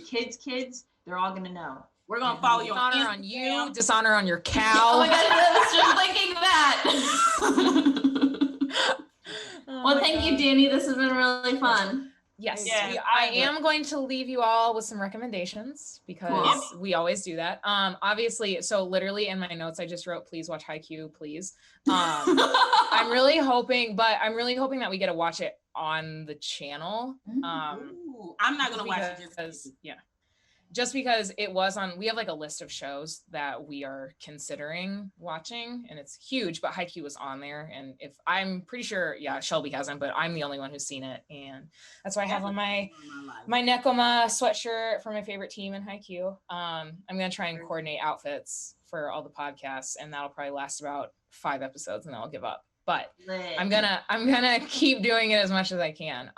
kids' kids. They're all gonna know. We're gonna follow you on Dishonor on Instagram. you, dishonor on your Oh cow. my god, I was just thinking that. Oh Well, my thank you, God. Danny. This has been really fun. Yes, Yeah, I am going to leave you all with some recommendations because we always do that. Obviously, so literally in my notes, I just wrote, please watch Haikyuu, please. I'm really hoping that we get to watch it on the channel. Ooh, I'm not gonna watch it just because it was on, we have like a list of shows that we are considering watching and it's huge, but Haikyuu was on there. And if I'm pretty sure, Shelby hasn't, but I'm the only one who's seen it. And that's why I have on my Nekoma sweatshirt for my favorite team in Haikyuu. I'm going to try and coordinate outfits for all the podcasts and that'll probably last about 5 episodes and then I'll give up. But I'm gonna keep doing it as much as I can.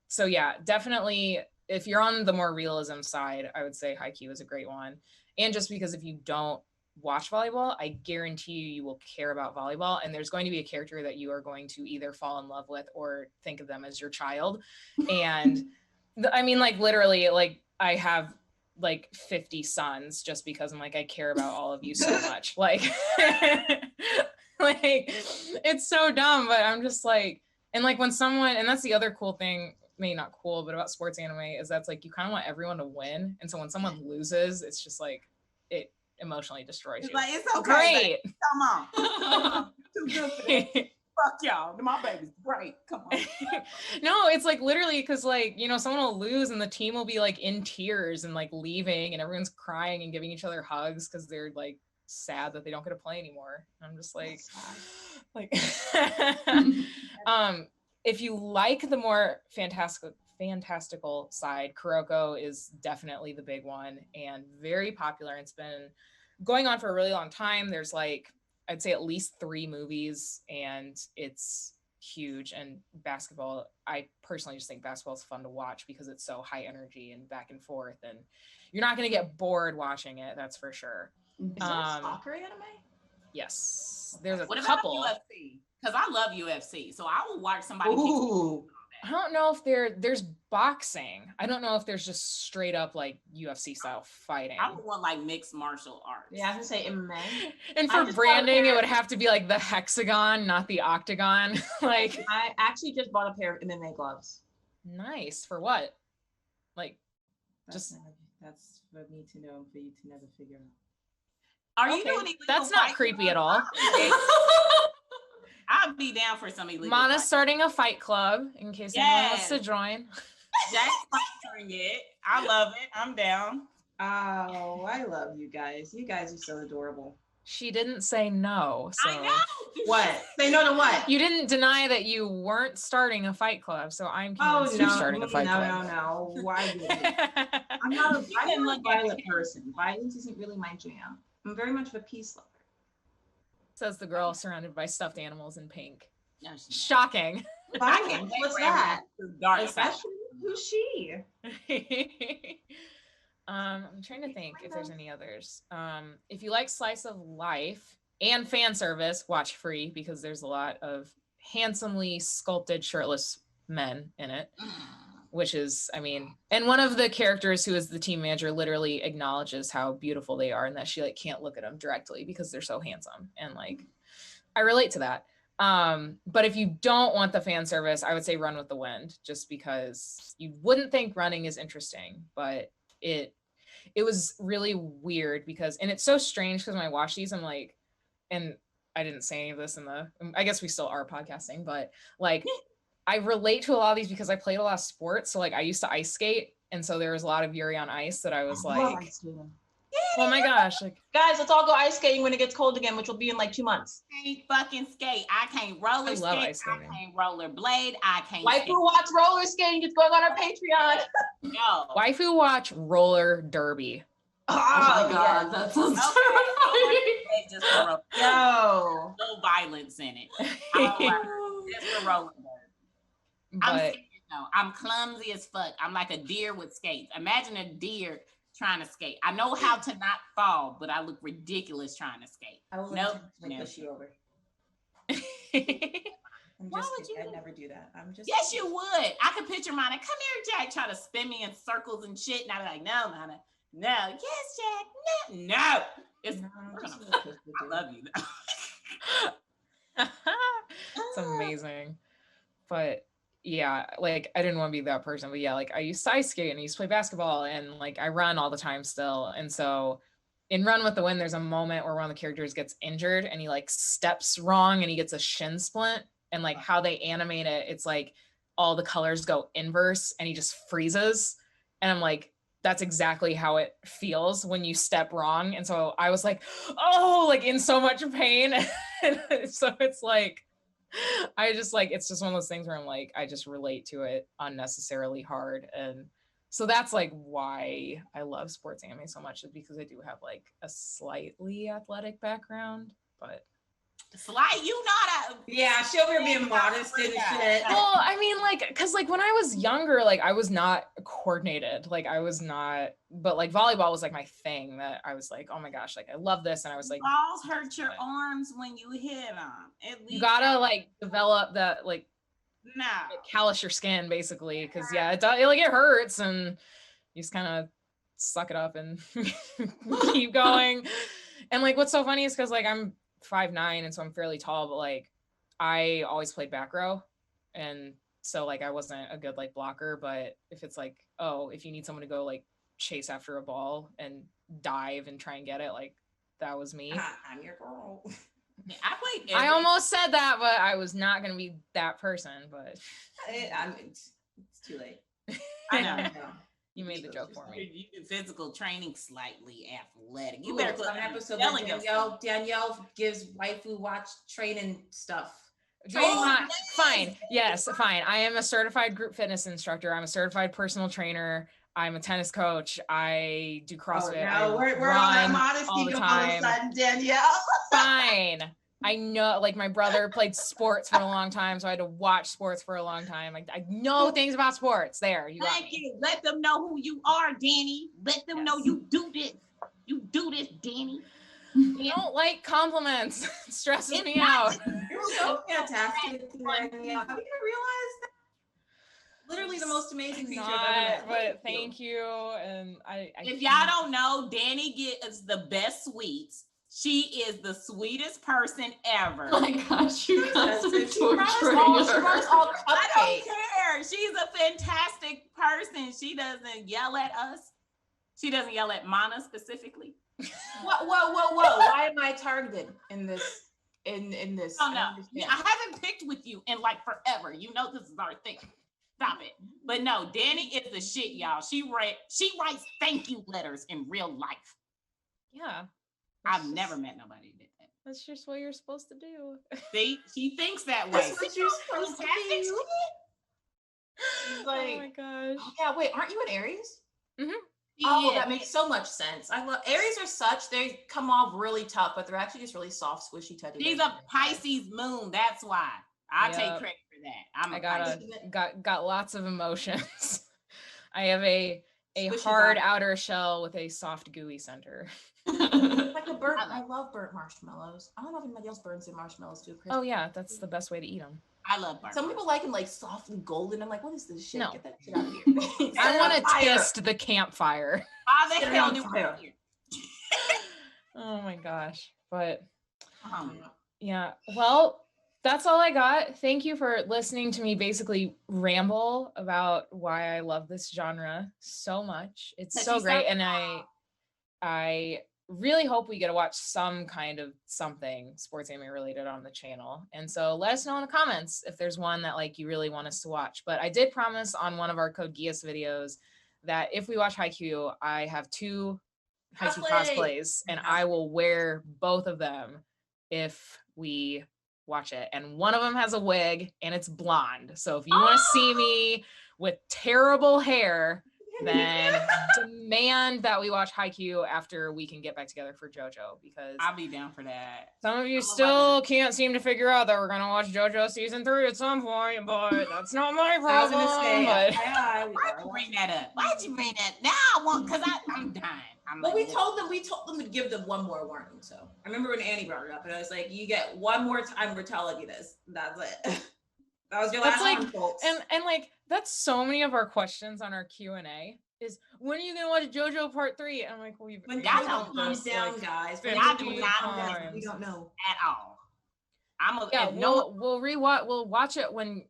So yeah, definitely if you're on the more realism side, I would say Haikyuu is a great one. And just because if you don't watch volleyball, I guarantee you will care about volleyball. And there's going to be a character that you are going to either fall in love with or think of them as your child. And I mean, like literally, like I have like 50 sons just because I'm like, I care about all of you so much. Like, like it's so dumb, but I'm just like, and like when someone, and that's the other cool thing, maybe not cool, but about sports anime is that's like you kind of want everyone to win, and so when someone loses, it's just like it emotionally destroys you. Like it's okay. Great. Come on. Too good for that. Fuck y'all. My baby's great. Come on. No, it's like literally because like, you know, someone will lose and the team will be like in tears and like leaving and everyone's crying and giving each other hugs because they're like sad that they don't get to play anymore. I'm just like if you like the more fantastical side, Kuroko is definitely the big one and very popular. It's been going on for a really long time. There's like, I'd say at least 3 movies and it's huge. And basketball, I personally just think basketball is fun to watch because it's so high energy and back and forth and you're not going to get bored watching it. That's for sure. Is there a soccer anime? Yes. There's a what couple. about UFC? Because I love UFC, so I will watch somebody. Ooh. I don't know if there's boxing. I don't know if there's just straight up like UFC style fighting. I would want like mixed martial arts. Yeah, I was gonna say MMA. And for branding, it would have to be like the hexagon, not the octagon. Like I actually just bought a pair of MMA gloves. Nice. For what? Like That's for me to know and for you to never figure out. Are you doing illegal? That's not creepy at all. I'd be down for some illegal. Mana's starting a fight club in case anyone wants to join. Jack's sponsoring it. I love it. I'm down. Oh, I love you guys. You guys are so adorable. She didn't say no. So. I know. What? Say no to what? You didn't deny that you weren't starting a fight club, so I'm convinced you're starting a fight club. No. Why did I'm not a violent person. Violence isn't really my jam. I'm very much of a peace lover. Says the girl surrounded by stuffed animals in pink. No, Shocking. Violence? What's that? Dark side. Who's she? I'm trying to think if there's any others. If you like slice of life and fan service, watch Free because there's a lot of handsomely sculpted shirtless men in it, which is, I mean, and one of the characters who is the team manager literally acknowledges how beautiful they are and that she like can't look at them directly because they're so handsome. And like, I relate to that. But if you don't want the fan service, I would say Run with the Wind, just because you wouldn't think running is interesting, but it was really weird because, and it's so strange because when I watch these, I'm like, and I didn't say any of this I guess we still are podcasting, but like, I relate to a lot of these because I played a lot of sports. So like I used to ice skate. And so there was a lot of Yuri on Ice that I was like, oh my gosh. Like, guys, let's all go ice skating when it gets cold again, which will be in like 2 months. I can't fucking skate. I can't roller skate. I can't roller blade. I can't Waifu watch roller skating. It's going on our Patreon. No. Waifu watch roller derby. Oh my god, that sounds terrifying. No violence in it. Just for roller derby. I'm clumsy as fuck. I'm like a deer with skates. Imagine a deer trying to skate. I know how to not fall, but I look ridiculous trying to skate. I will push you over. Why would you? I'd never do that. I'm just. Yes, you would. I could picture Mana. Come here, Jack. Try to spin me in circles and shit, and I'd be like, no, Mana. No. Yes, Jack. No. I love you. It's amazing, but. Yeah, like I didn't want to be that person, but yeah, like I used to ice skate and I used to play basketball and like I run all the time still. And so in Run with the Wind, there's a moment where one of the characters gets injured and he like steps wrong and he gets a shin splint, and like how they animate it, it's like all the colors go inverse and he just freezes. And I'm like, that's exactly how it feels when you step wrong. And so I was like, oh, like in so much pain. So it's like, I just like, it's just one of those things where I'm like, I just relate to it unnecessarily hard. And so that's like why I love sports anime so much, is because I do have like a slightly athletic background, but you not yeah, she'll be being modest and shit. Well, I mean, like, because like when I was younger, like I was not coordinated, like I was not, but like volleyball was like my thing that I was like, oh my gosh, like I love this. And I was like, balls hurt your arms when you hit them. You gotta like develop that, like, no, callus your skin basically, because yeah, it hurts and you just kind of suck it up and keep going. And like what's so funny is because like I'm 5'9" and so I'm fairly tall, but like I always played back row, and so like I wasn't a good like blocker. But if it's like, oh, if you need someone to go like chase after a ball and dive and try and get it, like that was me. I'm your girl. Yeah, I almost said that, but I was not gonna be that person. But it's too late. I know. You made the joke for me. You do physical training, slightly athletic. You Ooh, better an episode Danielle gives waifu watch training stuff. Fine. Yes, fine. I am a certified group fitness instructor. I'm a certified personal trainer. I'm a tennis coach. I do CrossFit. Oh, no, we're on that modesty all the time. All of a sudden, Danielle. Fine. I know, like my brother played sports for a long time, so I had to watch sports for a long time. Like I know things about sports. There, you got me. Let them know who you are, Danny. Let them know you do this. You do this, Danny. I don't like compliments. It stresses me out. You're so fantastic, Danielle. Have you realized that? literally the most amazing creature Not, I've ever met. but thank you. And I if y'all don't know, Danny gets the best sweets. She is the sweetest person ever. Oh my gosh, you guys are She torturing runs all I don't cupcakes. care. She's a fantastic person. She doesn't yell at us. She doesn't yell at Mana specifically. Whoa! Why am I targeted in this? In this? Oh no, I haven't picked with you in like forever. You know this is our thing. Stop it. But no, Danny is the shit, y'all. She writes thank you letters in real life. Yeah. I've never met nobody who did that. That's just what you're supposed to do. See, she thinks that way. That's what you're supposed to do. She's like, oh my gosh. oh, yeah, wait, aren't you an Aries? Mm-hmm. Oh, that makes so much sense. I love Aries are such, they come off really tough, but they're actually just really soft, squishy teddy bears. She's a Pisces moon. That's why. I take credit for that. I got lots of emotions. I have a Squishy hard body. outer shell with a soft gooey center. Like a burnt. I love burnt marshmallows. I don't know if anybody else burns their marshmallows too. Oh yeah, that's the best way to eat them. I love burnt. Some people like them like soft and golden. I'm like, what is this shit? No. Get that shit out of here. I want to taste the campfire. Why the Set it hell on do we fire. here? Oh my gosh. But Um, yeah, well, that's all I got. Thank you for listening to me basically ramble about why I love this genre so much. It's so great. And I really hope we get to watch some kind of something sports anime related on the channel. And so let us know in the comments if there's one that like you really want us to watch. But I did promise on one of our Code Geass videos that if we watch Haikyuu, I have 2 Haikyuu cosplays and I will wear both of them if we watch it. And one of them has a wig and it's blonde. So if you want to see me with terrible hair, then demand that we watch Haikyuu after we can get back together for JoJo, because I'll be down for that. some of you still can't seem to figure out that we're gonna watch JoJo season 3 at some point, but that's not my problem. I was gonna say, but... Why'd you bring that up? Why'd you bring that? Now I want, because I'm dying. Well, we told them to give them one more warning. So I remember when Annie brought it up, and I was like, "You get one more time. We're telling you this. That's it. That was your last one, folks." And like that's so many of our questions on our Q&A is, when are you gonna watch JoJo Part 3? And I'm like, well, when y'all don't calm down, guys. Y'all do not we don't know at all. We'll watch it when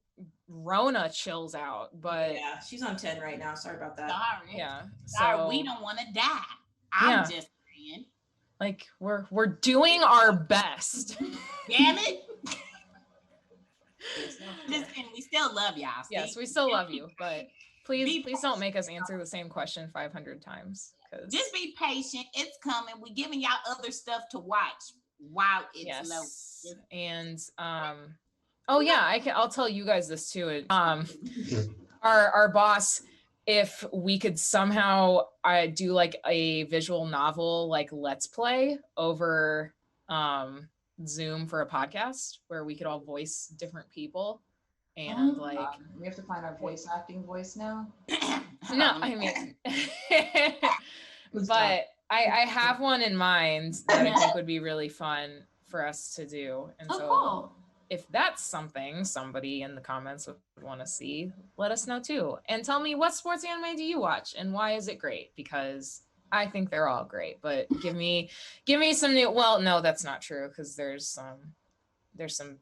Rona chills out, but yeah, she's on 10 right now. Sorry about that. Sorry. Yeah. Sorry, we don't want to die. I'm just saying. Like we're doing our best. Damn it. Listen, we still love y'all. Yes, we still love you, but please don't make us answer the same question 500 times. Just be patient. It's coming. We're giving y'all other stuff to watch while it's low. And oh yeah, I'll tell you guys this too. Our boss, if we could somehow do like a visual novel like let's play over Zoom for a podcast where we could all voice different people and we have to find our voice acting voice now. No, I mean but I have one in mind that I think would be really fun for us to do. And cool. If that's something somebody in the comments would want to see, let us know too. And tell me, what sports anime do you watch and why is it great? Because I think they're all great, but give me some new, well, no, that's not true, because there's some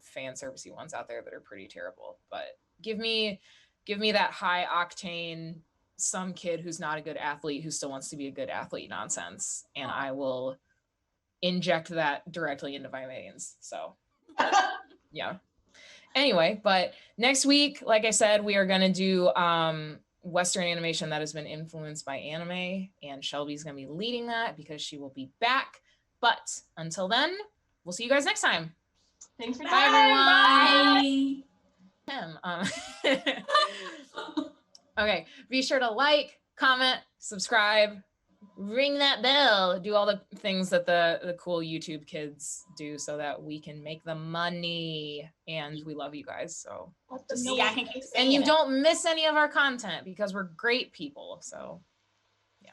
fan servicey ones out there that are pretty terrible. But give me that high octane, some kid who's not a good athlete who still wants to be a good athlete nonsense, and I will inject that directly into my veins. So yeah. Anyway, but next week, like I said, we are going to do Western animation that has been influenced by anime, and Shelby's going to be leading that because she will be back. But until then, we'll see you guys next time. Thanks for Bye, everyone. Okay, be sure to like, comment, subscribe, ring that bell, do all the things that the cool YouTube kids do so that we can make the money. And we love you guys. So and you don't miss any of our content because we're great people. So